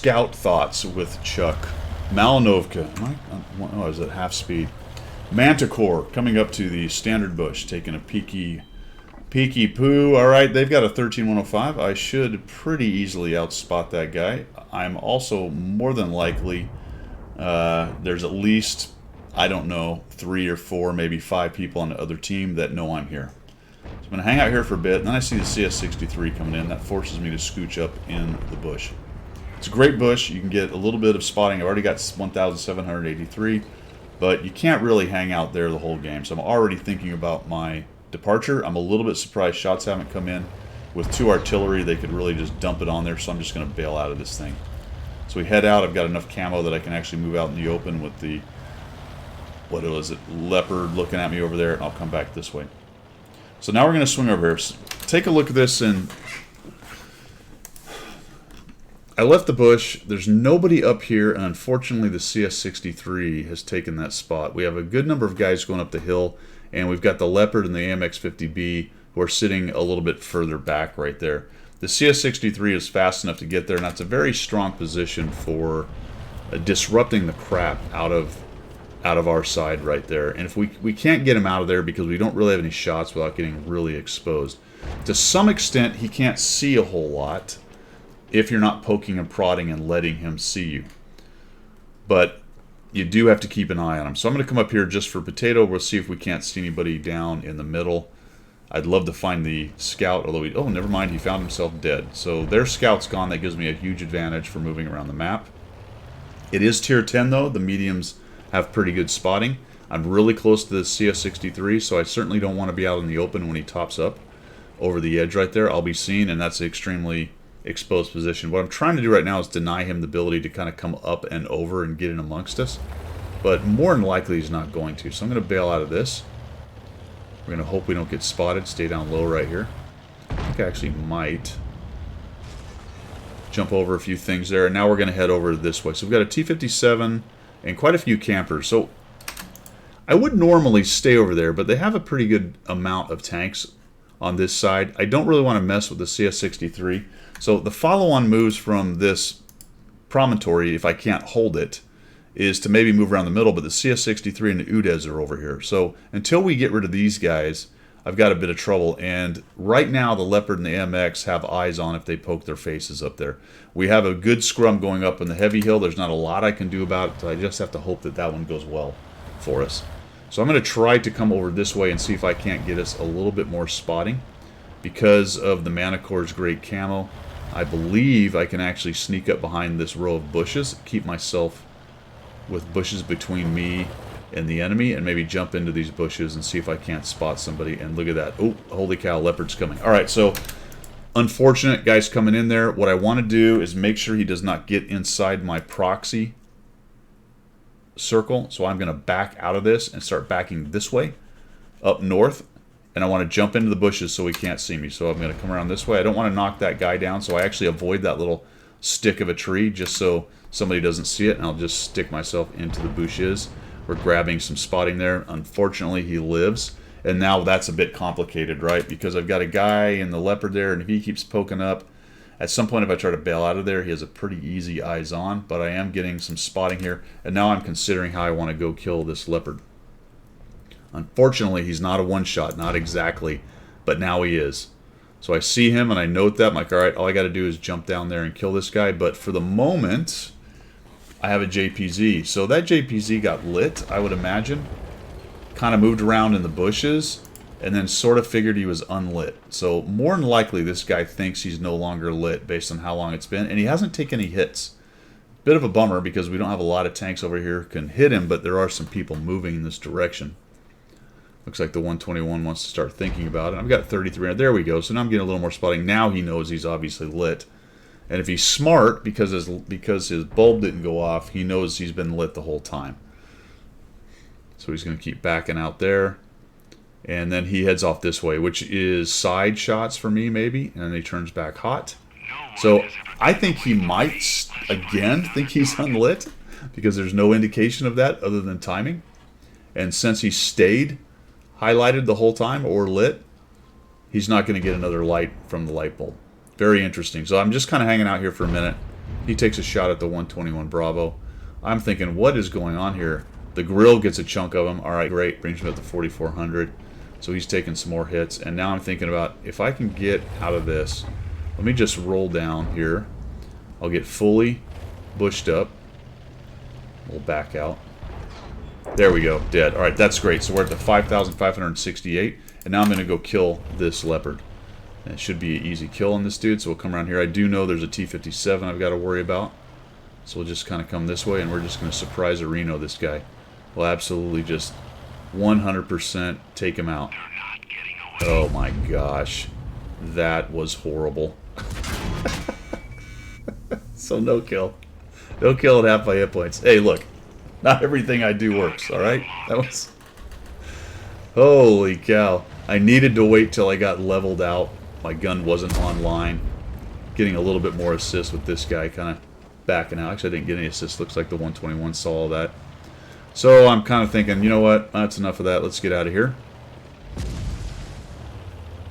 scout thoughts with Chuck. Malinovka. Oh, is it half speed? Manticore coming up to the standard bush, taking a peeky poo. All right, they've got a 13105. I should pretty easily outspot that guy. I'm also more than likely, there's at least, I don't know, 3 or 4, maybe 5 people on the other team that know I'm here. So I'm going to hang out here for a bit, and then I see the CS63 coming in. That forces me to scooch up in the bush. It's a great bush. You can get a little bit of spotting. I've already got 1,783, but you can't really hang out there the whole game. So I'm already thinking about my departure. I'm a little bit surprised shots haven't come in. With 2 artillery, they could really just dump it on there, so I'm just going to bail out of this thing. So we head out. I've got enough camo that I can actually move out in the open with the, what was it, leopard looking at me over there, and I'll come back this way. So now we're going to swing over here. So take a look at this, and I left the bush. There's nobody up here, and unfortunately the CS63 has taken that spot. We have a good number of guys going up the hill, and we've got the Leopard and the AMX-50B who are sitting a little bit further back right there. The CS63 is fast enough to get there, and that's a very strong position for disrupting the crap out of our side right there. And if we can't get him out of there because we don't really have any shots without getting really exposed. To some extent, he can't see a whole lot if you're not poking and prodding and letting him see you. But you do have to keep an eye on him. So I'm going to come up here just for potato. We'll see if we can't see anybody down in the middle. I'd love to find the scout, although oh, never mind, he found himself dead. So their scout's gone. That gives me a huge advantage for moving around the map. It is tier 10, though. The mediums have pretty good spotting. I'm really close to the CS63, so I certainly don't want to be out in the open when he tops up over the edge right there. I'll be seen, and that's an extremely exposed position. What I'm trying to do right now is deny him the ability to kind of come up and over and get in amongst us. But more than likely, he's not going to. So I'm going to bail out of this. We're going to hope we don't get spotted. Stay down low right here. I think I actually might jump over a few things there. And now we're going to head over this way. So we've got a T-57 and quite a few campers. So I would normally stay over there, but they have a pretty good amount of tanks on this side. I don't really want to mess with the CS63. So the follow-on moves from this promontory, if I can't hold it, is to maybe move around the middle, but the CS63 and the UDES are over here. So until we get rid of these guys, I've got a bit of trouble. And right now, the Leopard and the MX have eyes on if they poke their faces up there. We have a good scrum going up in the heavy hill. There's not a lot I can do about it. So I just have to hope that that one goes well for us. So I'm going to try to come over this way and see if I can't get us a little bit more spotting. Because of the Manticore's great camo, I believe I can actually sneak up behind this row of bushes, keep myself with bushes between me and the enemy, and maybe jump into these bushes and see if I can't spot somebody. And look at that. Oh, holy cow, Leopard's coming. All right, so unfortunate guys coming in there. What I want to do is make sure he does not get inside my proxy circle. So I'm going to back out of this and start backing this way up north. And I want to jump into the bushes so he can't see me. So I'm going to come around this way. I don't want to knock that guy down, so I actually avoid that little stick of a tree just so somebody doesn't see it, and I'll just stick myself into the bushes. We're grabbing some spotting there. Unfortunately, he lives. And now that's a bit complicated, right? Because I've got a guy in the Leopard there, and if he keeps poking up, at some point if I try to bail out of there, he has a pretty easy eyes on. But I am getting some spotting here, and now I'm considering how I want to go kill this Leopard. Unfortunately, he's not a one-shot, not exactly, but now he is. So I see him, and I note that. I'm like, all right, all I got to do is jump down there and kill this guy. But for the moment, I have a JPZ. So that JPZ got lit, I would imagine. Kind of moved around in the bushes, and then sort of figured he was unlit. So more than likely, this guy thinks he's no longer lit based on how long it's been, and he hasn't taken any hits. Bit of a bummer because we don't have a lot of tanks over here who can hit him, but there are some people moving in this direction. Looks like the 121 wants to start thinking about it. I've got 33. There we go. So now I'm getting a little more spotting. Now he knows he's obviously lit. And if he's smart, because his bulb didn't go off, he knows he's been lit the whole time. So he's going to keep backing out there. And then he heads off this way, which is side shots for me, maybe. And then he turns back hot. So I think he might, again, think he's unlit, because there's no indication of that other than timing. And since he stayed highlighted the whole time or lit, he's not going to get another light from the light bulb. Very interesting. So I'm just kind of hanging out here for a minute, He takes a shot at the 121 Bravo. I'm thinking, what is going on here? The grill gets a chunk of him. All right, great. Brings him up to 4,400. So he's taking some more hits. And now I'm thinking about, if I can get out of this, let me just roll down here. I'll get fully bushed up. We'll back out. There we go. Dead. All right, that's great. So we're at the 5,568. And now I'm going to go kill this leopard. And it should be an easy kill on this dude. So we'll come around here. I do know there's a T-57 I've got to worry about. So we'll just kind of come this way, and we're just going to surprise Reno this guy. We'll absolutely just 100% take him out. Oh my gosh. That was horrible. So no kill. No kill at half my hit points. Hey, look. Not everything I do works, alright? That was... Holy cow. I needed to wait till I got leveled out. My gun wasn't online. Getting a little bit more assist with this guy kind of backing out. Actually, I didn't get any assist. Looks like the 121 saw all that. So I'm kind of thinking, you know what? That's enough of that. Let's get out of here.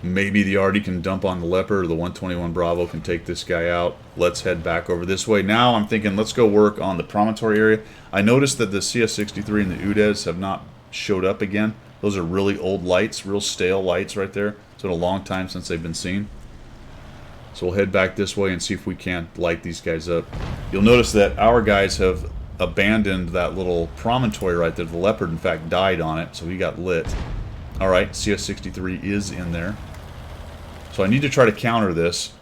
Maybe the Artie can dump on the Leopard, or the 121 Bravo can take this guy out. Let's head back over this way. Now I'm thinking, let's go work on the promontory area. I noticed that the CS63 and the UDES have not showed up again. Those are really old lights, real stale lights right there. It's been a long time since they've been seen. So we'll head back this way and see if we can't light these guys up. You'll notice that our guys have abandoned that little promontory right there. The Leopard, in fact, died on it, so he got lit. Alright, CS63 is in there. So I need to try to counter this.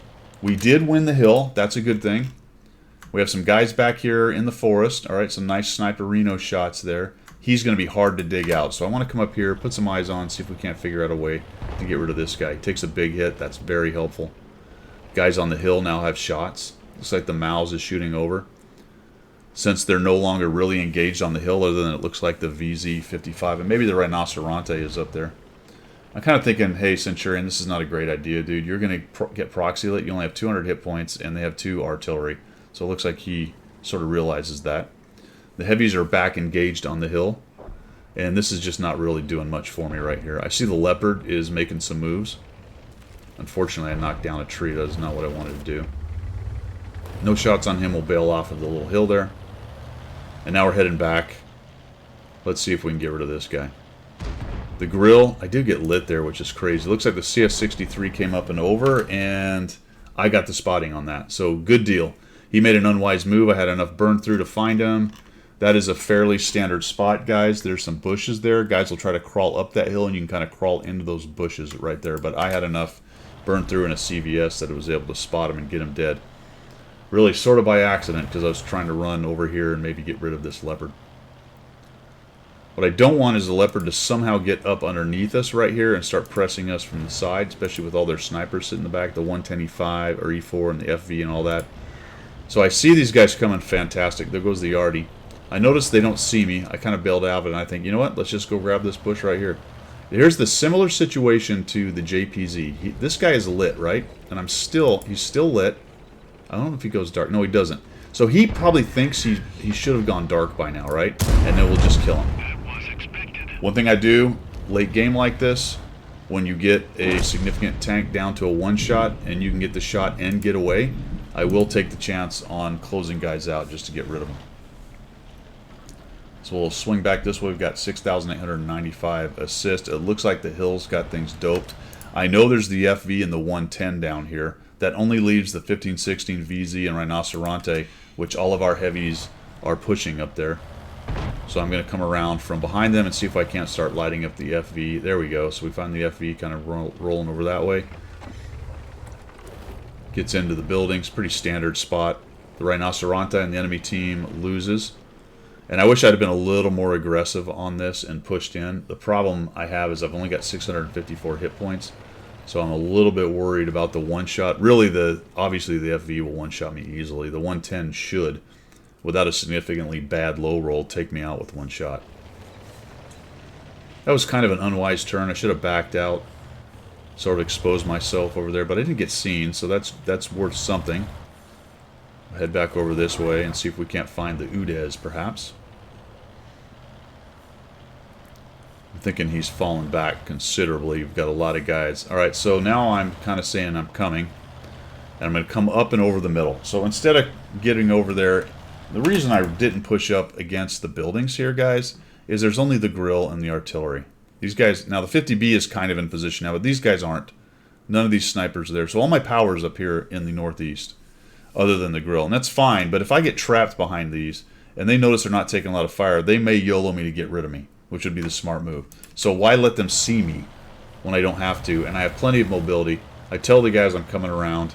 We did win the hill. That's a good thing. We have some guys back here in the forest. Alright, some nice sniper Reno shots there. He's going to be hard to dig out. So I want to come up here, put some eyes on, see if we can't figure out a way to get rid of this guy. He takes a big hit. That's very helpful. Guys on the hill now have shots. Looks like the Mouse is shooting over. Since they're no longer really engaged on the hill, other than it looks like the VZ-55, and maybe the Rhinoceronte is up there. I'm kind of thinking, hey, Centurion, this is not a great idea, dude. You're going to get proxy lit. You only have 200 hit points, and they have 2 artillery. So it looks like he sort of realizes that. The heavies are back engaged on the hill, and this is just not really doing much for me right here. I see the Leopard is making some moves. Unfortunately, I knocked down a tree. That is not what I wanted to do. No shots on him. We'll bail off of the little hill there. And now we're heading back. Let's see if we can get rid of this guy. The grill, I did get lit there, which is crazy. Looks like the CS63 came up and over, and I got the spotting on that. So, good deal. He made an unwise move. I had enough burn through to find him. That is a fairly standard spot, guys. There's some bushes there. Guys will try to crawl up that hill, and you can kind of crawl into those bushes right there. But I had enough burn through in a CVS that I was able to spot him and get him dead. Really sort of by accident, because I was trying to run over here and maybe get rid of this Leopard. What I don't want is the Leopard to somehow get up underneath us right here and start pressing us from the side, especially with all their snipers sitting in the back, the 110 E5 or E4 and the FV and all that. So I see these guys coming fantastic. There goes the Artie. I notice they don't see me. I kind of bailed out, and I think, you know what? Let's just go grab this bush right here. Here's the similar situation to the JPZ. This guy is lit, right? And he's still lit. I don't know if he goes dark. No, he doesn't. So he probably thinks he should have gone dark by now, right? And then we'll just kill him. One thing I do late game like this, when you get a significant tank down to a one-shot and you can get the shot and get away, I will take the chance on closing guys out just to get rid of them. So we'll swing back this way. We've got 6,895 assist. It looks like the hill's got things doped. I know there's the FV and the 110 down here. That only leaves the 1516 VZ and Rhinoceronte, which all of our heavies are pushing up there. So I'm going to come around from behind them and see if I can't start lighting up the FV. There we go. So we find the FV kind of rolling over that way. Gets into the buildings. Pretty standard spot. The Rhinoceronte and the enemy team loses. And I wish I'd have been a little more aggressive on this and pushed in. The problem I have is I've only got 654 hit points. So I'm a little bit worried about the one-shot. Really, obviously the FV will one-shot me easily. The 110 should, without a significantly bad low roll, take me out with one shot. That was kind of an unwise turn. I should have backed out, sort of exposed myself over there, but I didn't get seen, so that's worth something. I'll head back over this way and see if we can't find the UDES, perhaps. I'm thinking he's fallen back considerably. We've got a lot of guys. Alright, so now I'm kind of saying I'm coming. And I'm going to come up and over the middle. So instead of getting over there, the reason I didn't push up against the buildings here, guys, is there's only the grill and the artillery. These guys, now the 50B is kind of in position now, but these guys aren't. None of these snipers are there. So all my power is up here in the northeast, other than the grill. And that's fine, but if I get trapped behind these, and they notice they're not taking a lot of fire, they may YOLO me to get rid of me, which would be the smart move. So why let them see me when I don't have to? And I have plenty of mobility. I tell the guys I'm coming around,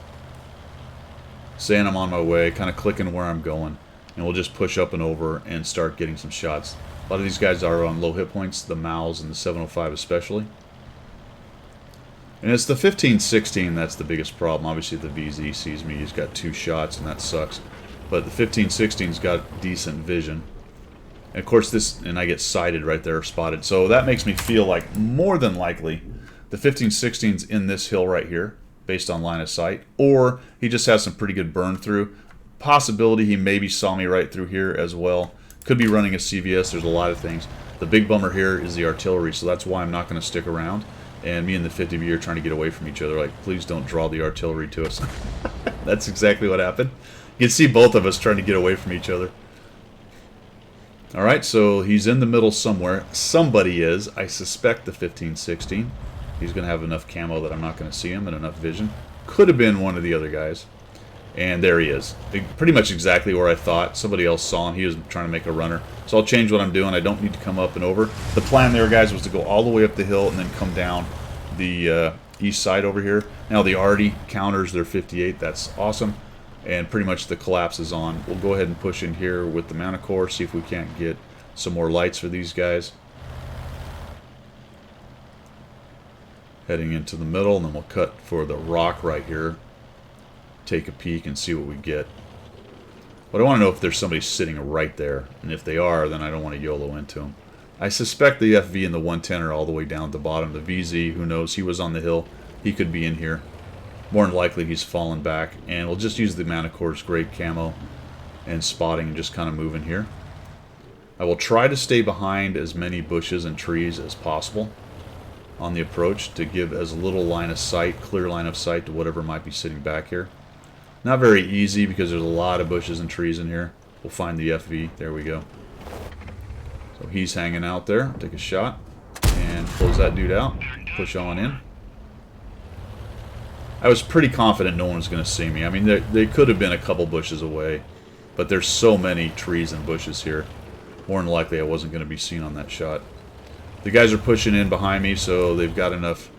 saying I'm on my way, kind of clicking where I'm going, and we'll just push up and over and start getting some shots. A lot of these guys are on low hit points, the Maus and the 705 especially. And it's the 15-16 that's the biggest problem. Obviously the VZ sees me, he's got 2 shots and that sucks. But the 15-16's got decent vision. And of course this, and I get sighted right there, spotted. So that makes me feel like more than likely the 15-16's in this hill right here, based on line of sight. Or he just has some pretty good burn through. Possibility he maybe saw me right through here as well. Could be running a CVS, there's a lot of things. The big bummer here is the artillery, so that's why I'm not going to stick around. And me and the 50B are trying to get away from each other, like, please don't draw the artillery to us. That's exactly what happened. You can see both of us trying to get away from each other. Alright, so he's in the middle somewhere. Somebody is. I suspect the 15-16. He's going to have enough camo that I'm not going to see him and enough vision. Could have been one of the other guys. And there he is. Pretty much exactly where I thought. Somebody else saw him. He was trying to make a runner. So I'll change what I'm doing. I don't need to come up and over. The plan there, guys, was to go all the way up the hill and then come down the east side over here. Now the Arty counters their 58. That's awesome. And pretty much the collapse is on. We'll go ahead and push in here with the Manticore, see if we can't get some more lights for these guys. Heading into the middle, and then we'll cut for the rock right here. Take a peek and see what we get. But I want to know if there's somebody sitting right there. And if they are, then I don't want to YOLO into them. I suspect the FV and the 110 are all the way down at the bottom. The VZ, who knows, he was on the hill. He could be in here. More than likely he's fallen back. And we'll just use the Manticore's great camo and spotting and just kind of moving here. I will try to stay behind as many bushes and trees as possible on the approach to give as little line of sight, clear line of sight to whatever might be sitting back here. Not very easy because there's a lot of bushes and trees in here. We'll find the FV. There we go. So he's hanging out there. Take a shot and close that dude out. Push on in. I was pretty confident no one was going to see me. I mean, they could have been a couple bushes away, but there's so many trees and bushes here. More than likely I wasn't going to be seen on that shot. The guys are pushing in behind me, so they've got enough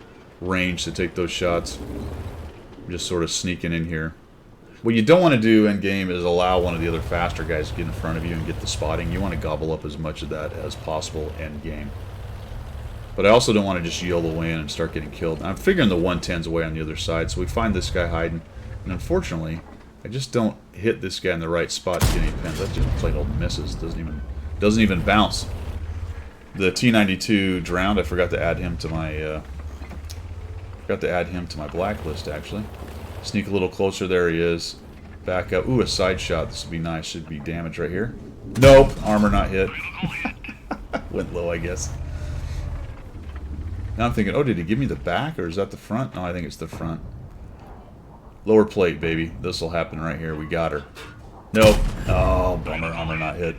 range to take those shots. I'm just sort of sneaking in here. What you don't want to do in game is allow one of the other faster guys to get in front of you and get the spotting. You want to gobble up as much of that as possible end game. But I also don't want to just YOLO in and start getting killed. I'm figuring the 110's away on the other side, so we find this guy hiding. And unfortunately, I just don't hit this guy in the right spot to get any pins. That just plain old misses. Doesn't even bounce. The T92 drowned. I forgot to add him to my blacklist actually. Sneak a little closer. There he is. Back up. Ooh, a side shot. This would be nice. Should be damage right here. Nope. Armor not hit. Went low, I guess. Now I'm thinking, oh, did he give me the back or is that the front? No, I think it's the front. Lower plate, baby. This will happen right here. We got her. Nope. Oh, bummer. Armor not hit.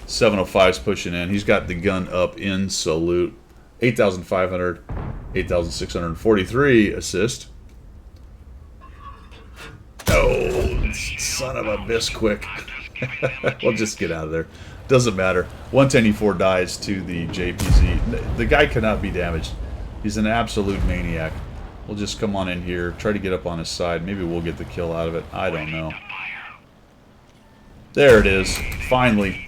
705's pushing in. He's got the gun up in salute. 8,500. 8,643 assist. Oh, son of a bisquick. We'll just get out of there. Doesn't matter. 110E4 dies to the JPZ. The guy cannot be damaged. He's an absolute maniac. We'll just come on in here, try to get up on his side. Maybe we'll get the kill out of it. I don't know. There it is. Finally.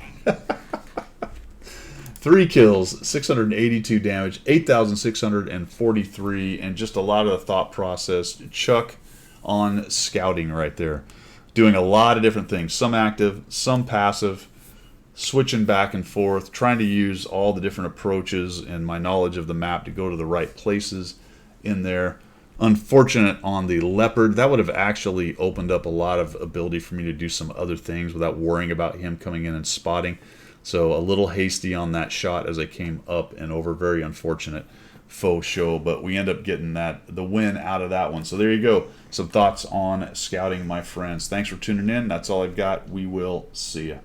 3 kills, 682 damage, 8,643, and just a lot of the thought process. Chuck on scouting right there. Doing a lot of different things. Some active, some passive. Switching back and forth. Trying to use all the different approaches and my knowledge of the map to go to the right places in there. Unfortunate on the Leopard. That would have actually opened up a lot of ability for me to do some other things without worrying about him coming in and spotting. So a little hasty on that shot as I came up and over. Very unfortunate. faux show, but we end up getting the win out of that one. So there you go. Some thoughts on scouting, my friends. Thanks for tuning in. That's all I've got. We will see you.